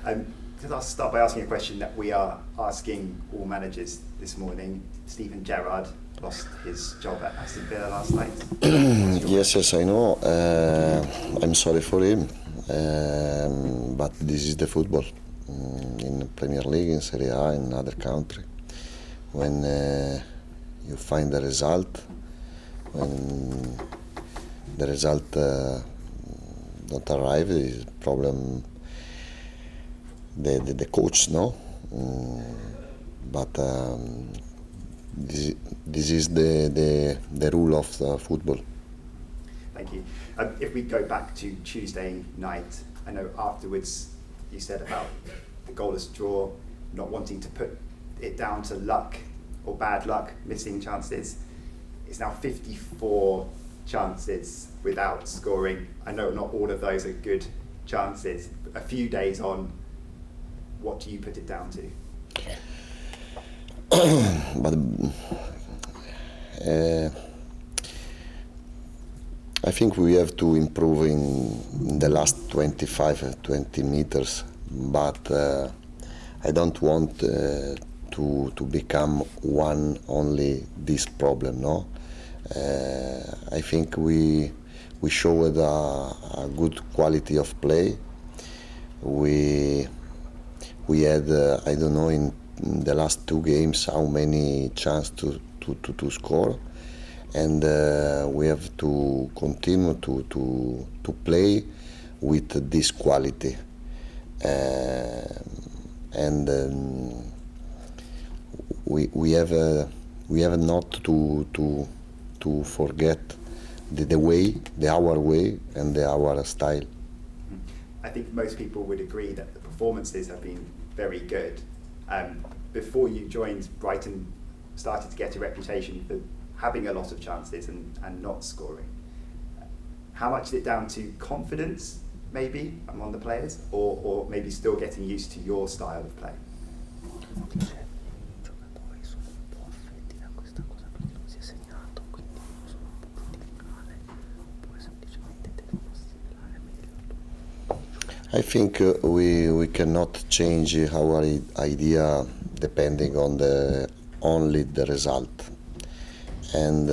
Because I'll start by asking a question that we are asking all managers this morning. Steven Gerrard lost his job at Aston Villa last night. Yes, I know. I'm sorry for him, but this is the football in Premier League, in Serie A, in other country. When you find the result, when the result don't arrive, is problem the coach, no? But this is the rule of the football. Thank you. If we go back to Tuesday night, I know afterwards you said about the goalless draw, not wanting to put it down to luck or bad luck, missing chances. It's now 54 chances without scoring. I know not all of those are good chances. A few days on, what do you put it down to? But I think we have to improve in the last 20 meters, but I don't want to become one only this problem, no? I think we showed a good quality of play. We had I don't know in the last two games how many chances to score, and we have to continue to play with this quality, and we have not to forget our way and our style. I think most people would agree that the performances have been very good. Before you joined, Brighton started to get a reputation for having a lot of chances and not scoring. How much is it down to confidence, maybe, among the players, or maybe still getting used to your style of play? I think we cannot change our idea depending on only the result, and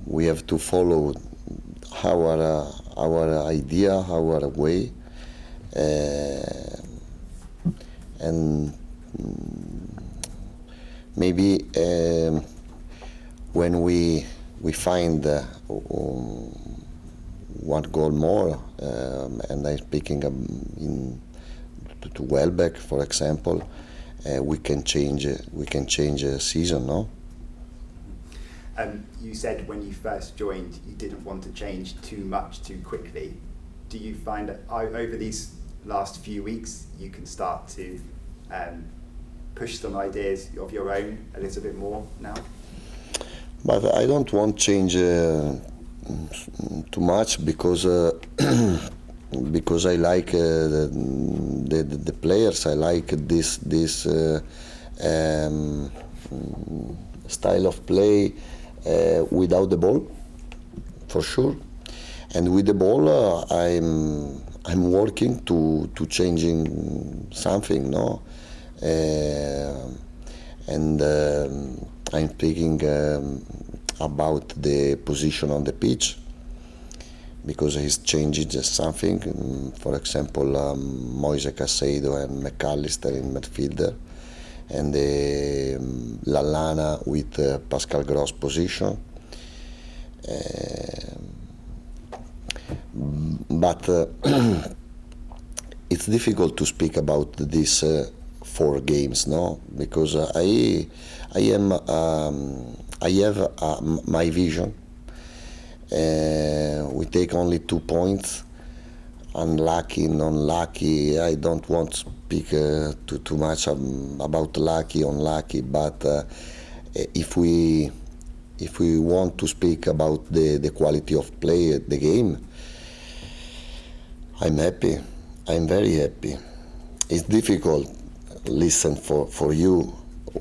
we have to follow our idea, our way, and maybe when we find one goal more, and I'm speaking to Welbeck, for example, we can change a season, no? You said when you first joined you didn't want to change too much too quickly. Do you find that over these last few weeks you can start to push some ideas of your own a little bit more now? But I don't want to change too much because I like the players. I like this style of play without the ball, for sure, and with the ball I'm working to changing something, no, and I'm thinking about the position on the pitch, because he's changing something. For example, Moise Caicedo and McAllister in midfielder, and Lallana with Pascal Gross position. But it's difficult to speak about these 4 games, no, because I have my vision. We take only 2 points. Unlucky, non-lucky. I don't want to speak too much about lucky, unlucky. But if we want to speak about the quality of play, the game, I'm happy. I'm very happy. It's difficult. Listen for you,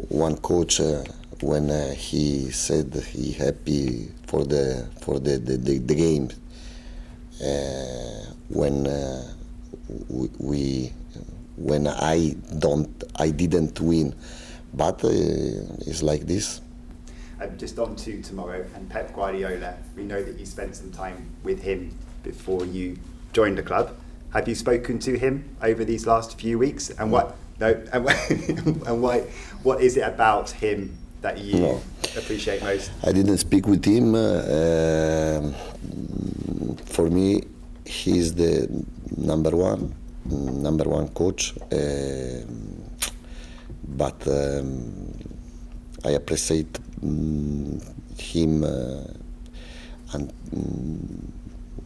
one coach. When he said he happy for the game, when when I didn't win, but it's like this. Just on to tomorrow and Pep Guardiola. We know that you spent some time with him before you joined the club. Have you spoken to him over these last few weeks? And what is it about him that you appreciate most? I didn't speak with him. For me, he's the number one coach. But I appreciate him and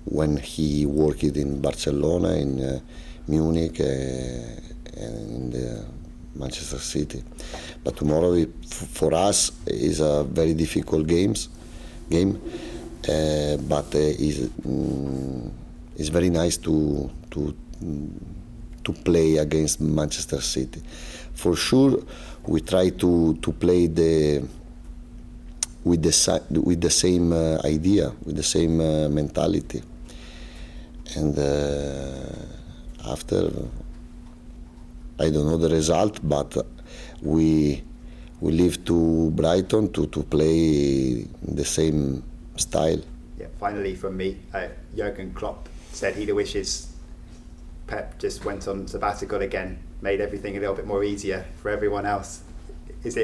when he worked in Barcelona, in Munich, and in the Manchester City. But tomorrow, for us, is a very difficult game. But it's very nice to play against Manchester City. For sure, we try to play with the same idea, with the same mentality. And after, I don't know the result, but we leave to Brighton to play the same style. Yeah, finally from me, Jurgen Klopp said he'd wishes Pep just went on sabbatical again, made everything a little bit more easier for everyone else. Is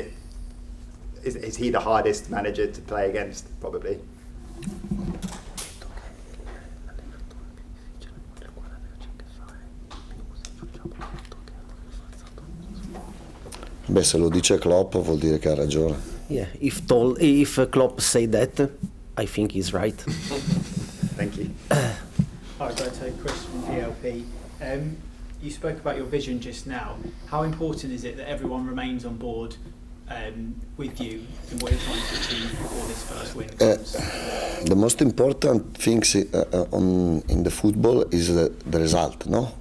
he the hardest manager to play against? Probably. Beh, se lo dice Klopp vuol dire che ha ragione. Yeah, if Klopp say that, I think he's right. Thank you. Hi, Roberto, Chris from PLP. You spoke about your vision just now. How important is it that everyone remains on board with you in what you're trying to achieve before this first win comes? The most important things in the football is the result, no?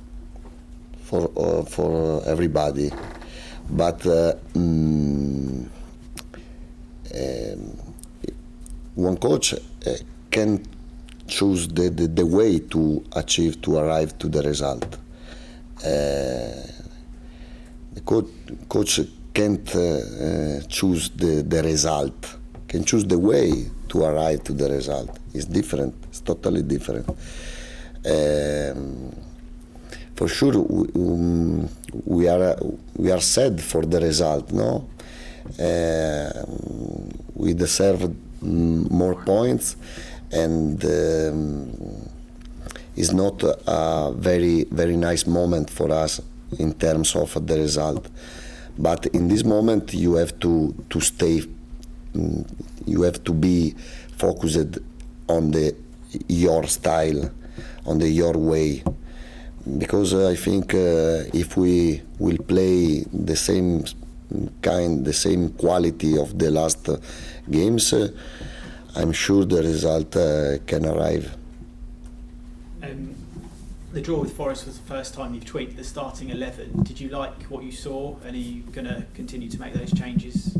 For everybody. But one coach can choose the way to arrive to the result. The coach can't choose the result, can choose the way to arrive to the result. It's different, it's totally different. For sure, we are sad for the result, no? We deserve more points, and it's not a very nice moment for us in terms of the result. But in this moment, you have to stay. You have to be focused on your style, on your way. Because I think if we will play the same quality of the last games, I'm sure the result can arrive. The draw with Forest was the first time you've tweaked the starting 11. Did you like what you saw, and are you going to continue to make those changes?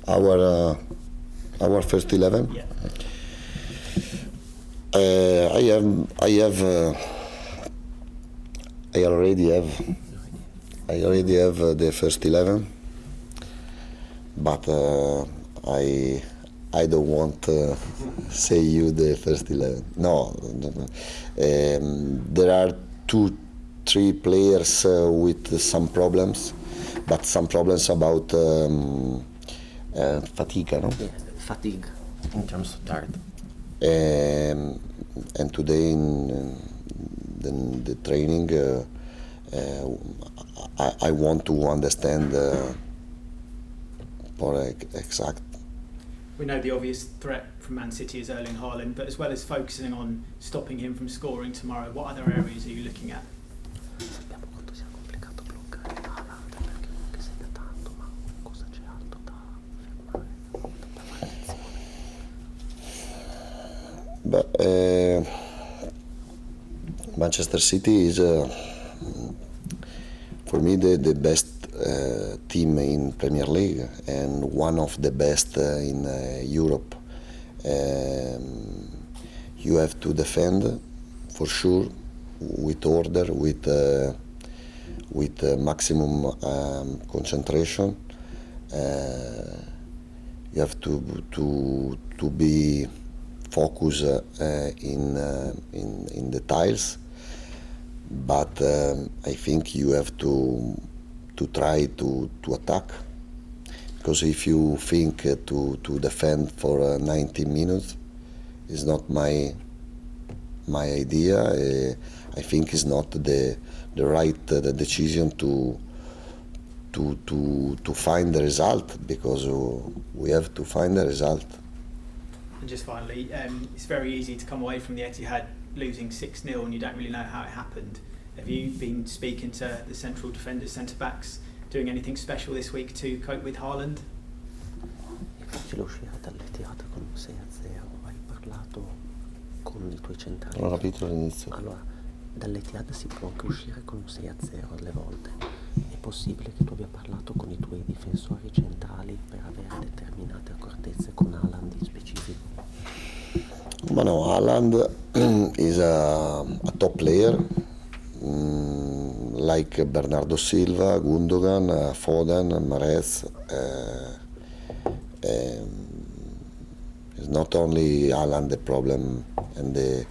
Our first 11. Yeah. I already have the first 11, but I don't want to say you the first 11. No. There are 2-3 players with some problems, but some problems about fatigue, no? Yeah, fatigue in terms of tired. And today in the training, I want to understand for exact. We know the obvious threat from Man City is Erling Haaland, but as well as focusing on stopping him from scoring tomorrow, what other areas are you looking at? Sappiamo quanto sia complicato bloccare Haaland, perché comunque segna tanto, ma cosa c'è altro da fermare? But Manchester City is for me the best team in Premier League and one of the best in Europe. You have to defend for sure, with order, with maximum concentration. You have to be focused in the tiles, but I think you have to try to attack, because if you think to defend for 90 minutes is not my idea. I think it's not the right decision to find the result, because we have to find the result. And just finally, it's very easy to come away from the Etihad losing 6-0 and you don't really know how it happened. Have you been speaking to the central defenders, centre-backs, doing anything special this week to cope with Haaland? È facile uscire dall'Etihad con un 6-0, hai parlato con i tuoi centrali? Non ho capito all'inizio. Allora, dall'Etihad si può anche uscire con un 6-0 alle volte. È possibile che tu abbia parlato con i tuoi difensori centrali per avere determinate accortezze con Haaland in specifico? Ma no, Haaland is a top player, like Bernardo Silva, Gundogan, Foden, Mahrez. It's not only Haaland the problem and the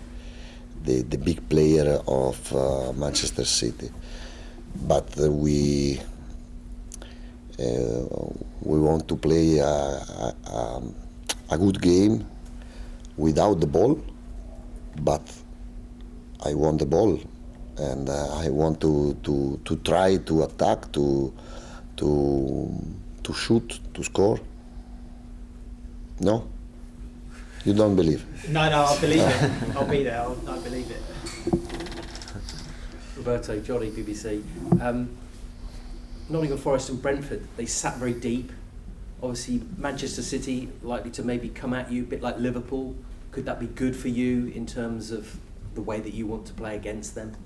big player of Manchester City, but we want to play a good game without the ball, but I want the ball, and I want to try to attack, to shoot, to score. No? You don't believe? No, I'll believe it. I'll be there. I believe it. Roberto, Johnny, BBC. Nottingham Forest and Brentford, they sat very deep. Obviously, Manchester City likely to maybe come at you, a bit like Liverpool. Could that be good for you in terms of the way that you want to play against them?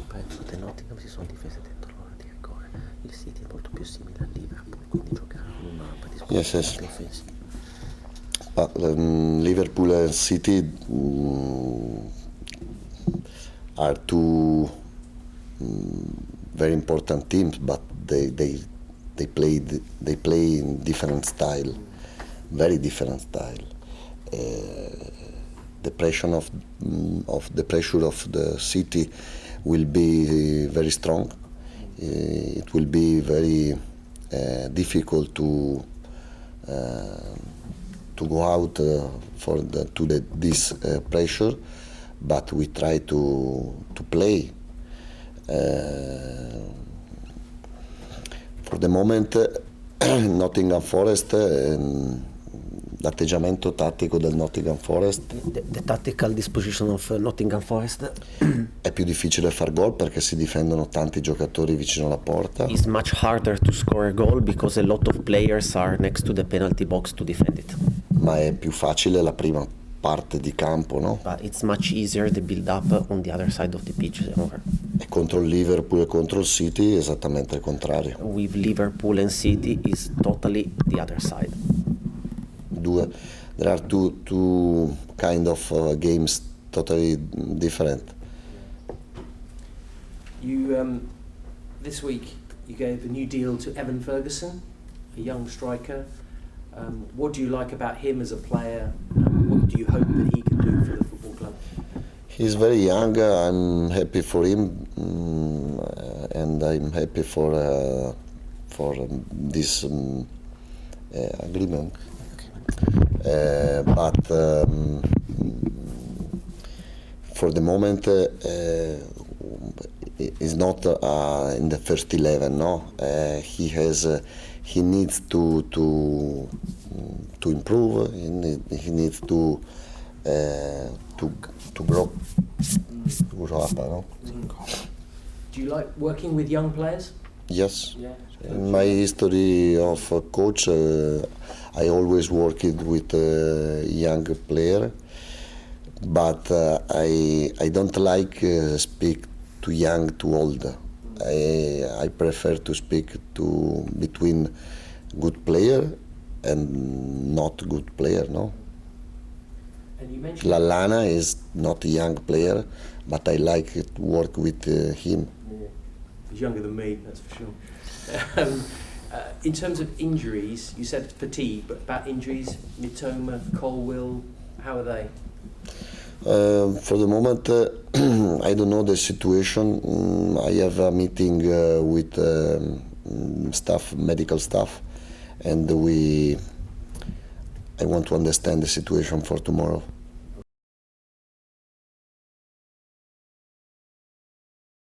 Brentford e Nottingham si sono difese dentro l'ora di rigore. Il City è molto più simile al Liverpool, quindi giocare con una predisposizione offensiva. But Liverpool and City are two very important teams, but they play in different style, very different style. The pressure of the City will be very strong. It will be very difficult to go out this pressure, but we try to play. For the moment, Nottingham Forest, l'atteggiamento tattico del Nottingham Forest. The tactical disposition of Nottingham Forest. È più difficile far gol perché si difendono tanti giocatori vicino alla porta. It's much harder to score a goal because a lot of players are next to the penalty box to defend it. Ma è più facile la prima parte di campo, no? But it's much easier the build up on the other side of the pitch. E contro il Liverpool e contro il City è esattamente il contrario. With Liverpool and City is totally the other side. There are two kind of games totally different. You this week you gave a new deal to Evan Ferguson, a young striker. What do you like about him as a player? What do you hope that he can do for the football club? He's very young. I'm happy for him, and I'm happy for this agreement. But for the moment, he's not in the first 11. No, he needs to improve. He needs to grow up. No? Do you like working with young players? Yes. Yeah. In my history of coach, I always worked with a young player, but I don't like speak too young, too old. I prefer to speak between good player and not good player, no? And you mentioned Lallana is not a young player, but I like to work with him. Yeah. He's younger than me, that's for sure. In terms of injuries, you said fatigue, but about injuries, Mitoma, Colwill, how are they? For the moment, I don't know the situation. I have a meeting with staff, medical staff, and I want to understand the situation for tomorrow.